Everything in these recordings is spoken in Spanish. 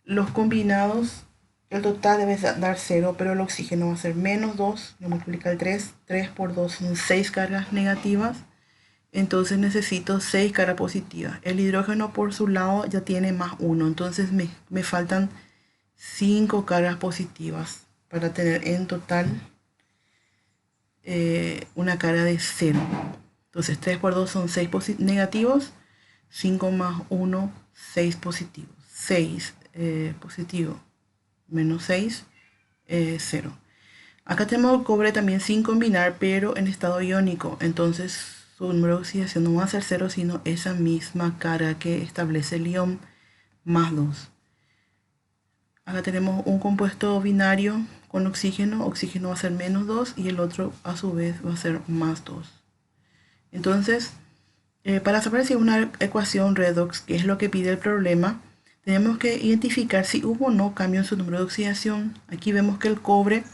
Los combinados, el total debe dar 0, pero el oxígeno va a ser menos 2, lo multiplica el 3, 3 por 2 son 6 cargas negativas, entonces necesito 6 cargas positivas. El hidrógeno por su lado ya tiene más 1, entonces me faltan 5 cargas positivas para tener en total una carga de 0. Entonces 3 por 2 son 6 negativos, 5 más 1, 6 positivos. 6 positivo menos 6, 0. Acá tenemos el cobre también sin combinar, pero en estado iónico. Entonces su número de oxidación no va a ser 0, sino esa misma carga que establece el ion más 2. Acá tenemos un compuesto binario con oxígeno. Oxígeno va a ser menos 2 y el otro a su vez va a ser más 2. Entonces, para saber si es una ecuación redox, que es lo que pide el problema, tenemos que identificar si hubo o no cambio en su número de oxidación. Aquí vemos que el cobre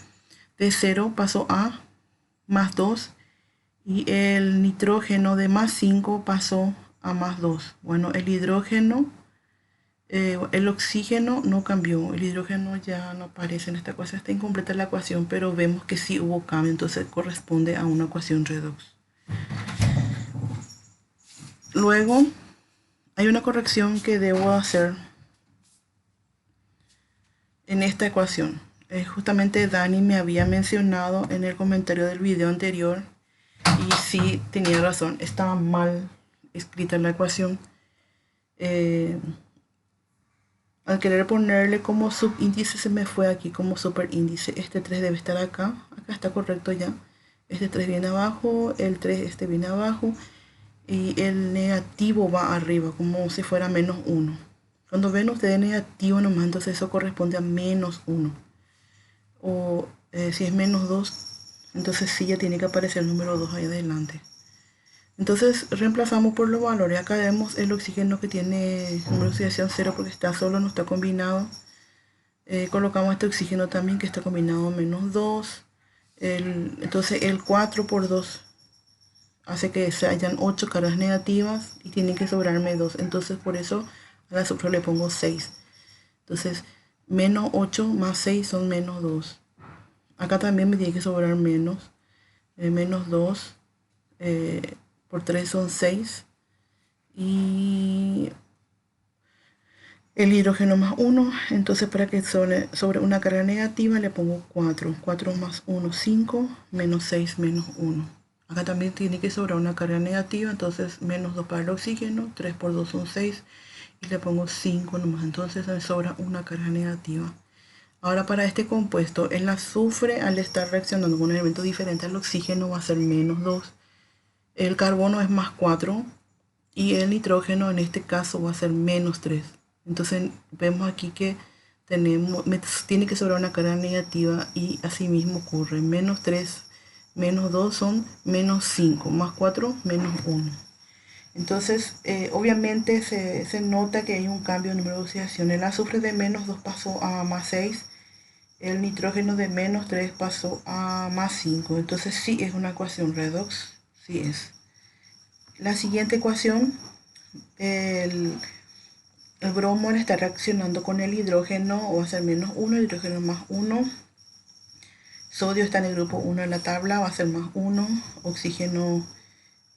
de 0 pasó a más 2 y el nitrógeno de más 5 pasó a más 2. Bueno, el hidrógeno, el oxígeno no cambió, el hidrógeno ya no aparece en esta ecuación, está incompleta la ecuación, pero vemos que sí hubo cambio, entonces corresponde a una ecuación redox. Luego, hay una corrección que debo hacer en esta ecuación. Justamente Dani me había mencionado en el comentario del video anterior y sí tenía razón, estaba mal escrita la ecuación. Al querer ponerle como subíndice se me fue aquí como superíndice. Este 3 debe estar acá, acá está correcto ya. Este 3 viene abajo, el 3 este viene abajo y el negativo va arriba como si fuera menos 1. Cuando ven ustedes negativo nomás, entonces eso corresponde a menos 1. O si es menos 2, entonces sí ya tiene que aparecer el número 2 ahí adelante. Entonces reemplazamos por los valores. Acá vemos el oxígeno que tiene número de oxidación 0 porque está solo, no está combinado. Colocamos este oxígeno también que está combinado menos 2. Entonces el 4 por 2 hace que se hayan 8 cargas negativas y tienen que sobrarme 2. Entonces por eso a la azufre le pongo 6. Entonces menos 8 más 6 son menos 2. Acá también me tiene que sobrar menos. Menos 2 por 3 son 6. Y el hidrógeno más 1. Entonces para que sobre una carga negativa le pongo 4. 4 más 1, 5. Menos 6, menos 1. Acá también tiene que sobrar una carga negativa. Entonces menos 2 para el oxígeno. 3 por 2 son 6. Y le pongo 5 nomás. Entonces me sobra una carga negativa. Ahora para este compuesto, el azufre al estar reaccionando con un elemento diferente al oxígeno va a ser menos 2. El carbono es más 4 y el nitrógeno en este caso va a ser menos 3. Entonces vemos aquí que tiene que sobrar una carga negativa y así mismo ocurre. Menos 3 menos 2 son menos 5, más 4 menos 1. Entonces obviamente se nota que hay un cambio en número de oxidación. El azufre de menos 2 pasó a más 6. El nitrógeno de menos 3 pasó a más 5. Entonces sí es una ecuación redox. Sí es. La siguiente ecuación, el bromo está reaccionando con el hidrógeno, va a ser menos 1, hidrógeno más 1. Sodio está en el grupo 1 de la tabla, va a ser más 1. Oxígeno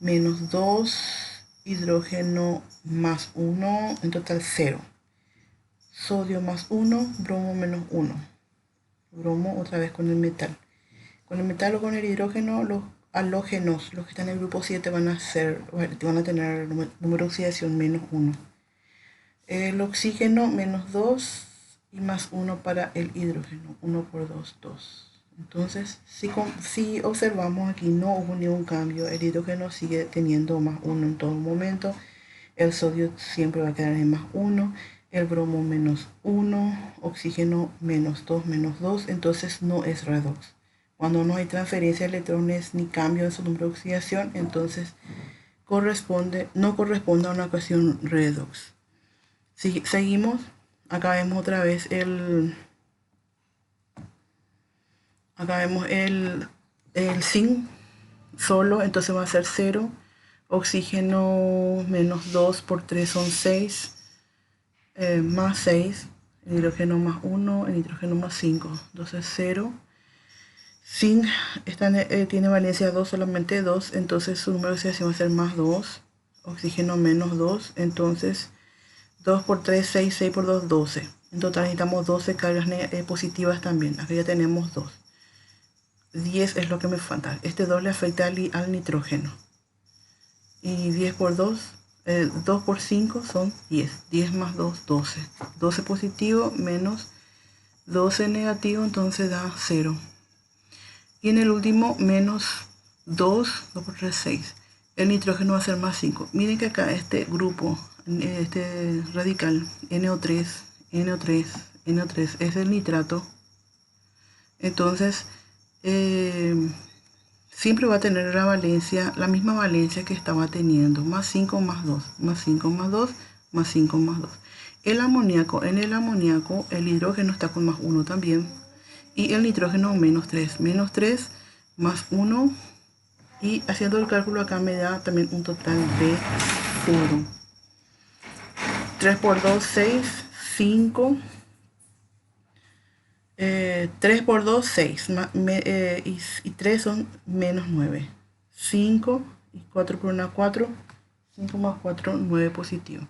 menos 2. Hidrógeno más 1, en total 0. Sodio más 1, bromo menos 1. Bromo otra vez con el metal. Con el metal o con el hidrógeno, los halógenos, los que están en el grupo 7, van a tener número de oxidación menos 1. El oxígeno menos 2 y más 1 para el hidrógeno. 1 por 2, 2. Entonces, si observamos aquí, no hubo ningún cambio. El hidrógeno sigue teniendo más 1 en todo momento. El sodio siempre va a quedar en más 1. El bromo menos 1. Oxígeno menos 2, menos 2. Entonces no es redox. Cuando no hay transferencia de electrones ni cambio en su número de oxidación, entonces no corresponde a una ecuación redox. Si seguimos, acá vemos otra vez acá vemos el zinc solo, entonces va a ser 0. Oxígeno menos 2 por 3 son 6, más 6. el hidrógeno más 1, el nitrógeno más 5. Entonces 0. Zinc tiene valencia 2, solamente 2, entonces su número de oxidación va a ser más 2. Oxígeno menos 2, entonces 2 por 3, 6, 6 por 2, 12. En total necesitamos 12 cargas positivas también. Aquí ya tenemos 2. 10 es lo que me falta. Este 2 le afecta al nitrógeno. Y 10 por 2, 2 por 5 son 10. 10 más 2, 12. 12 positivo menos 12 negativo, entonces da 0. Y en el último, menos 2, 2 por 3, 6. El nitrógeno va a ser más 5. Miren que acá este grupo, este radical, NO3, NO3, NO3, es el nitrato. Entonces, siempre va a tener la valencia, la misma valencia que estaba teniendo. Más 5 más 2, más 5 más 2, más 5 más 2. El amoníaco, en el amoníaco, el hidrógeno está con más 1 también. Y el nitrógeno menos 3. Menos 3 más 1. Y haciendo el cálculo acá me da también un total de 0. 3 por 2, 6. 5. 3 por 2, 6. Y 3 son menos 9. 5 y 4 por 1, 4. 5 más 4, 9 positivo.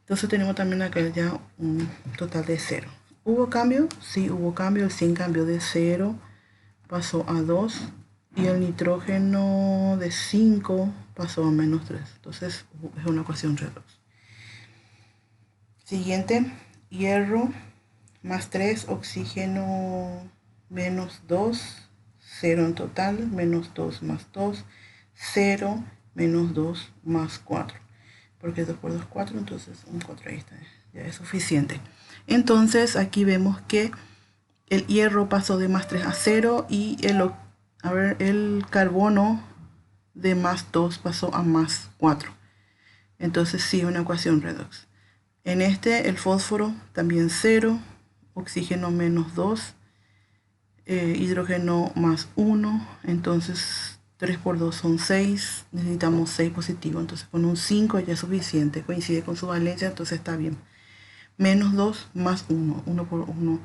Entonces tenemos también acá ya un total de 0. ¿Hubo cambio? Sí, hubo cambio. El zinc cambió de 0, pasó a 2. Y el nitrógeno de 5 pasó a menos 3. Entonces es una ecuación redox. Siguiente, hierro más 3, oxígeno menos 2, 0 en total, menos 2 más 2, 0, menos 2 más 4. Porque 2 por 2, 4, entonces un 4 ahí está, ya es suficiente. Entonces aquí vemos que el hierro pasó de más 3 a 0 y el carbono de más 2 pasó a más 4. Entonces sí, una ecuación redox. En este el fósforo también 0, oxígeno menos 2, hidrógeno más 1, entonces 3 por 2 son 6, necesitamos 6 positivos, entonces con un 5 ya es suficiente, coincide con su valencia, entonces está bien. Menos 2 más 1, 1 por 1,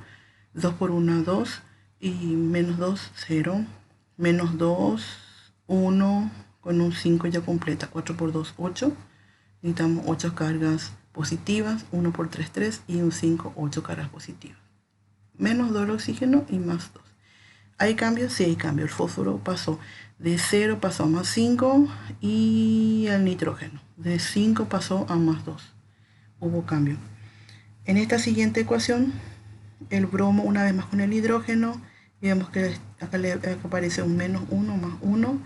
2 por 1, 2, y menos 2, 0, menos 2, 1, con un 5 ya completa, 4 por 2, 8, necesitamos 8 cargas positivas, 1 por 3, 3, y un 5, 8 cargas positivas. Menos 2 el oxígeno y más 2. ¿Hay cambios? Sí hay cambio. El fósforo pasó de 0, pasó a más 5, y el nitrógeno de 5 pasó a más 2. Hubo cambio. En esta siguiente ecuación, el bromo una vez más con el hidrógeno, y vemos que acá aparece un menos 1 más 1.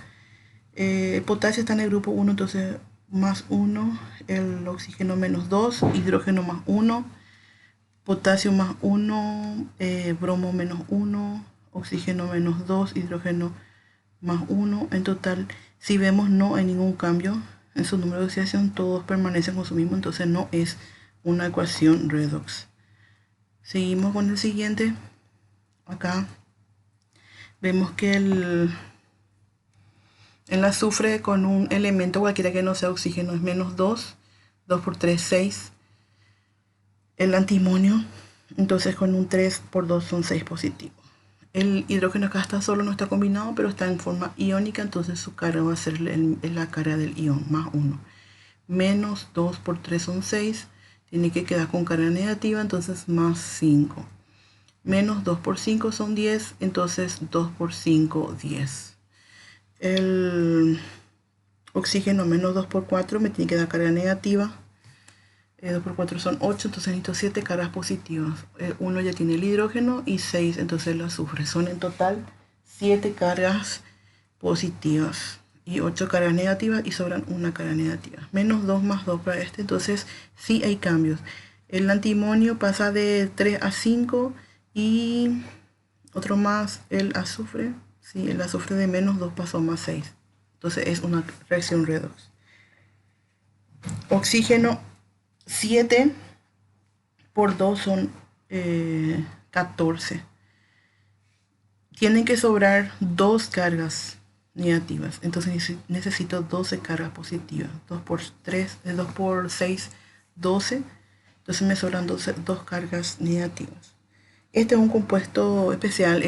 El potasio está en el grupo 1, entonces más 1, el oxígeno menos 2, hidrógeno más 1, potasio más 1, bromo menos 1, oxígeno menos 2, hidrógeno más 1. En total, si vemos, no hay ningún cambio en su número de oxidación, todos permanecen con su mismo, entonces no es una ecuación redox. Seguimos con el siguiente. Acá vemos que el azufre con un elemento cualquiera que no sea oxígeno es menos 2, 2 por 3, 6. El antimonio, entonces con un 3 por 2 son 6 positivos. El hidrógeno acá está solo, no está combinado, pero está en forma iónica, entonces su carga va a ser la carga del ion, más 1. Menos 2 por 3 son 6, tiene que quedar con carga negativa, entonces más 5. Menos 2 por 5 son 10, entonces 2 por 5, 10. El oxígeno menos 2 por 4 me tiene que dar carga negativa. 2 por 4 son 8, entonces necesito 7 cargas positivas. 1 ya tiene el hidrógeno y 6 entonces el azufre. Son en total 7 cargas positivas y 8 cargas negativas, y sobran una carga negativa. Menos 2 más 2 para este, entonces sí hay cambios. El antimonio pasa de 3 a 5 y otro más, el azufre. Sí, el azufre de menos 2 pasó a más 6. Entonces es una reacción redox. Oxígeno 7 por 2 son 14. Tienen que sobrar 2 cargas negativas. Entonces necesito 12 cargas positivas. 2 por 3, 2 por 6, 12. Entonces me sobran dos cargas negativas. Este es un compuesto especial,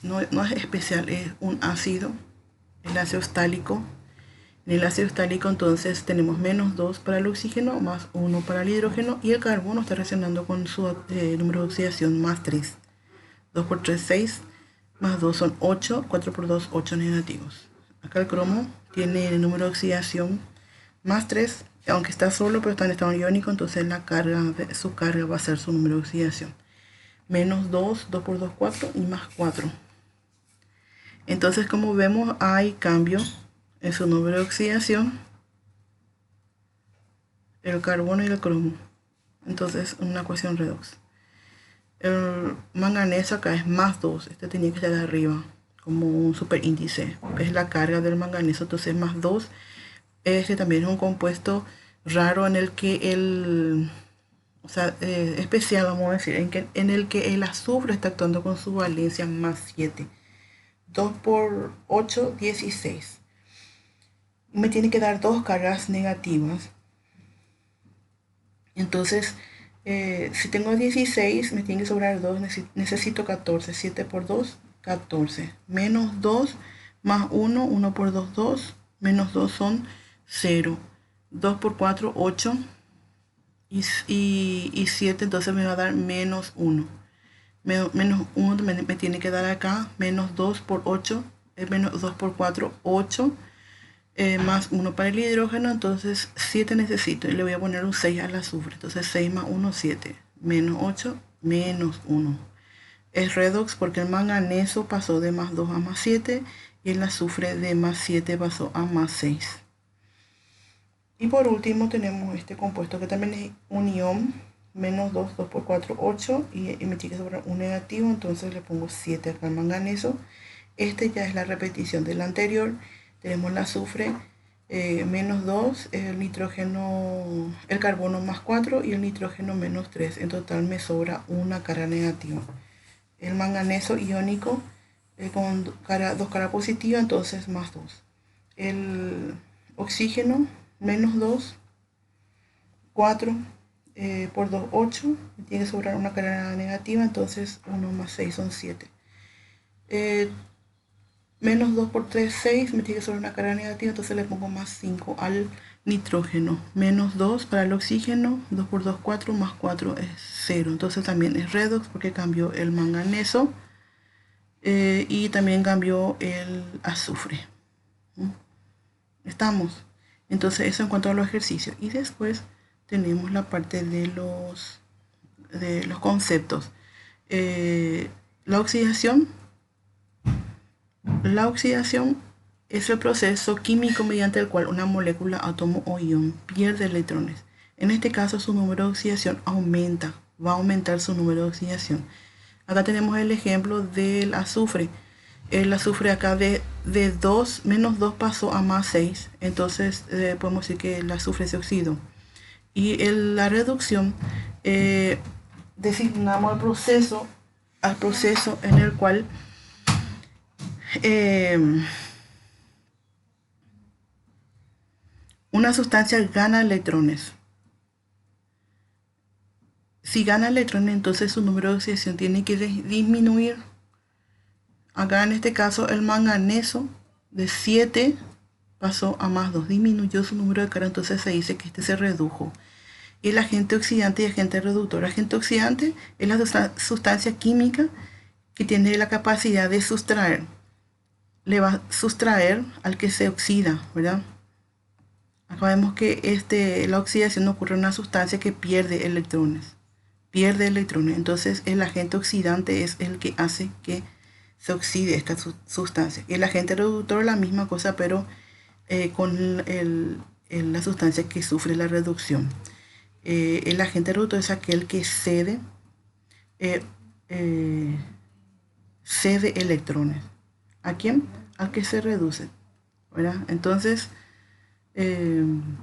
no es especial, es un ácido, el ácido estálico. En el ácido estálico entonces tenemos menos 2 para el oxígeno, más 1 para el hidrógeno, y el carbono está reaccionando con su número de oxidación más 3. 2 por 3, 6, más 2 son 8, 4 por 2, 8 negativos. Acá el cromo tiene el número de oxidación más 3, aunque está solo, pero está en estado iónico, entonces su carga va a ser su número de oxidación. Menos 2, 2 por 2, 4 y más 4. Entonces, como vemos, hay cambio en su número de oxidación, el carbono y el cromo. Entonces, una ecuación redox. El manganeso acá es más 2, este tenía que estar arriba, como un superíndice. Es la carga del manganeso, entonces más 2. Este también es un compuesto raro en el que especial, vamos a decir, en el que el azufre está actuando con su valencia más 7. 2 por 8, 16. Me tiene que dar dos cargas negativas. Entonces, si tengo 16, me tiene que sobrar 2, necesito 14. 7 por 2, 14. Menos 2, más 1, 1 por 2, 2. Menos 2 son 0. 2 por 4, 8. Y 7, entonces me va a dar menos 1. Menos 1 me tiene que dar acá. Menos 2 por 8. Menos 2 por 4, 8. Más 1 para el hidrógeno, entonces 7 necesito y le voy a poner un 6 al azufre, entonces 6 más 1, 7, menos 8, menos 1. Es redox porque el manganeso pasó de más 2 a más 7 y el azufre de más 7 pasó a más 6. Y por último tenemos este compuesto que también es un ion, menos 2, 2 por 4, 8 y me tiene que sobrar un negativo, entonces le pongo 7 acá al manganeso. Este ya es la repetición del anterior. Tenemos el azufre menos 2, el nitrógeno, el carbono más 4 y el nitrógeno menos 3. En total me sobra una carga negativa. El manganeso iónico con dos caras positivas, entonces más 2. El oxígeno menos 2, 4 por 2, 8. Me tiene que sobrar una carga negativa, entonces 1 más 6 son 7. Menos 2 por 3, 6, me tiene que sobrar una carga negativa, entonces le pongo más 5 al nitrógeno. Menos 2 para el oxígeno, 2 por 2, 4, más 4 es 0. Entonces también es redox porque cambió el manganeso y también cambió el azufre. ¿Estamos? Entonces eso en cuanto a los ejercicios. Y después tenemos la parte de los conceptos. La oxidación es el proceso químico mediante el cual una molécula, átomo o ion pierde electrones. En este caso su número de oxidación aumenta, va a aumentar su número de oxidación. Acá tenemos el ejemplo del azufre. El azufre acá de menos 2 pasó a más 6, entonces podemos decir que el azufre se oxidó. Y la reducción designamos al proceso en el cual una sustancia gana electrones. Si gana electrones, entonces su número de oxidación tiene que disminuir. Acá en este caso el manganeso de 7 pasó a más 2, disminuyó su número de carga, entonces se dice que este se redujo. Y el agente oxidante y agente reductor. El agente oxidante es la sustancia química que tiene la capacidad de sustraer. Le va a sustraer al que se oxida, ¿verdad? Acá vemos que la oxidación ocurre en una sustancia que pierde electrones. Entonces el agente oxidante es el que hace que se oxide esta sustancia. Y el agente reductor es la misma cosa, pero con la sustancia que sufre la reducción. El agente reductor es aquel que cede electrones. ¿A quién? Al que se reduce, ¿verdad? Entonces, en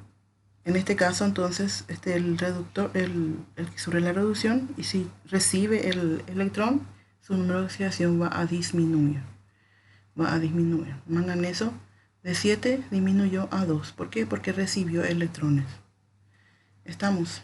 este caso, entonces, el reductor, el que sufre la reducción, y si recibe el electrón, su número de oxidación va a disminuir. Manganeso de 7 disminuyó a 2. ¿Por qué? Porque recibió electrones. Estamos.